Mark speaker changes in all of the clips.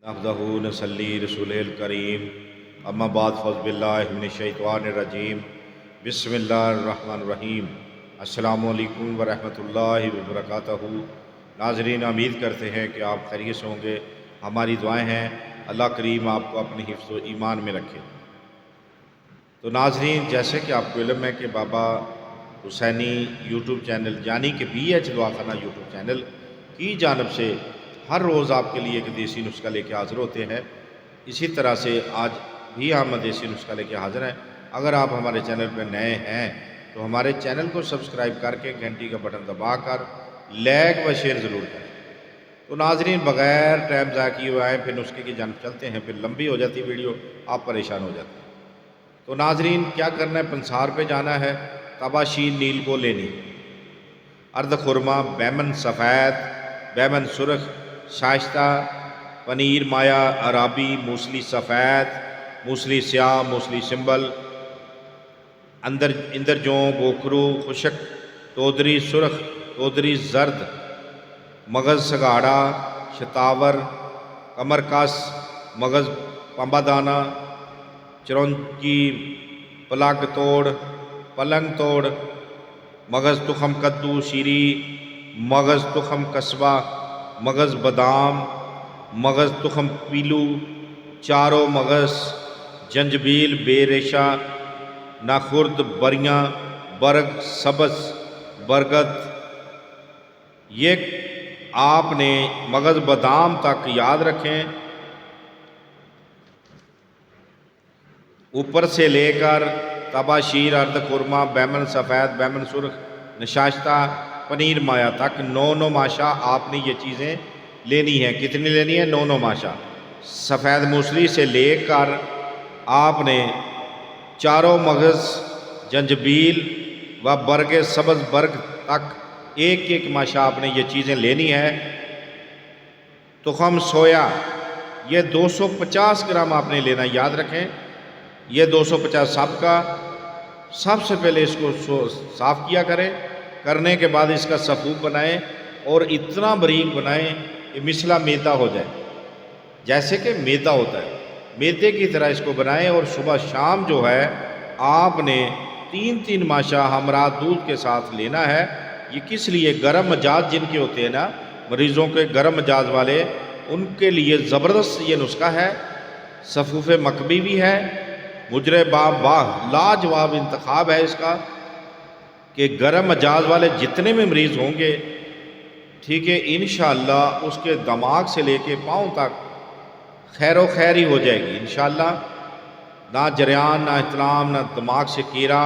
Speaker 1: नहमदहू नसल्ली रसूलिल करीम अम्मा बाद फ़ौज़ बिल्लाहि मिनश्शैतानिर्रजीम बिस्मिल्लाहिर्रहमानिर्रहीम अस्सलामु अलैकुम व रहमतुल्लाहि व बरकातहू। नाज़रीन, उम्मीद करते हैं कि आप खैरियत से होंगे। हमारी दुआएं हैं अल्लाह करीम आपको अपने हिफ्ज़ व ईमान में रखे। तो नाज़रीन, जैसे कि आपको इल्म है कि बाबा हुसैनी यूट्यूब चैनल यानी कि BH दवाखाना यूट्यूब चैनल की जानब से हर रोज़ आपके लिए एक देसी नुस्खा लेके हाज़िर होते हैं। इसी तरह से आज भी हम देसी नुस्खा लेके हाज़िर हैं। अगर आप हमारे चैनल पर नए हैं तो हमारे चैनल को सब्सक्राइब करके घंटी का बटन दबाकर लाइक व शेयर ज़रूर करें। तो नाज़रीन, बग़ैर टाइम ज़ाया किए हुए आए फिर नुस्खे की जानब चलते हैं। फिर लंबी हो जाती वीडियो, आप परेशान हो जाते हैं। तो नाज़रीन, क्या करना है, पंसार पे जाना है, तबाशीर नील को लेनी, अर्द खुरमा, बैमन सफ़ेद, बैमन सुरख, शाइस्ता, पनीर माया अराबी, मूसली सफ़ेद, मूसली स्याह, मूसली सिंबल, इंदर जौ, गोखरू, खुशक, तोदरी सुरख, तोदरी जर्द, मगज़ सगाड़ा, शतावर, कमरकस, मगज़ पंबादाना, चिरौंजी, पलग तोड़, पलंग तोड़, मगज़ तुखम कद्दू, शीरी, मगज़ तुखम कस्बा, मगज़ बादाम, मगज़ तुखम पीलू, चारों मगज़, जंजबील, बेरेशा, नाखुर्द, बरियाँ, बरग, सबस, बरगद। ये आपने मगज़ बादाम तक याद रखें। ऊपर से लेकर तबाशीर, अर्द खुरमा, बैमन सफ़ेद, बैमन सुरख, नशाश्ता, पनीर माया तक 9 माशा आपने ये चीज़ें लेनी है। कितनी लेनी है? 9 माशा। सफ़ेद मूसली से लेकर आपने चारों मगज़, जंजबील व बरग सबज़ बरग तक एक एक माशा आपने ये चीज़ें लेनी है। तुखम सोया ये 250 ग्राम आपने लेना, याद रखें। ये 250 सब का। सबसे पहले इसको साफ़ किया करें। करने के बाद इसका सफ़ूफ बनाएं और इतना बारीक बनाएं कि मिसला मैदा हो जाए, जैसे कि मैदा होता है, मैदे की तरह इसको बनाएं। और सुबह शाम जो है आपने 3-3 माशा हमरा दूध के साथ लेना है। ये किस लिए? गर्म मजाज जिनके होते हैं ना, मरीज़ों के गर्म मजाज वाले, उनके लिए ज़बरदस्त ये नुस्खा है। सफ़ूफ़ मकबी भी है, मुजरे बाह, लाजवाब इंतखाब है इसका कि गर्म मजाज वाले जितने भी मरीज़ होंगे, ठीक है, इंशाअल्लाह उसके दिमाग से लेके पाँव तक खैरो खैर ही हो जाएगी इंशाअल्लाह। ना जरियान, ना इतलाम, ना दिमाग से कीड़ा,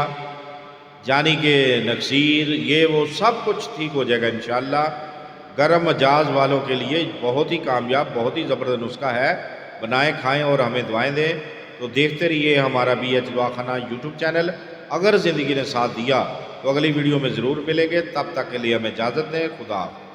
Speaker 1: यानी कि नक्सीर, ये वो सब कुछ ठीक हो जाएगा इंशाअल्लाह। गर्म मजाज वालों के लिए बहुत ही कामयाब, बहुत ही ज़बरदस्त नुस्खा है। बनाएं, खाएं और हमें दुआएं दें। तो देखते रहिए हमारा BH दवाखाना यूट्यूब चैनल। अगर ज़िंदगी ने साथ दिया तो अगली वीडियो में ज़रूर मिलेंगे। तब तक के लिए हमें इजाज़त दें। खुदा हाफ़िज़।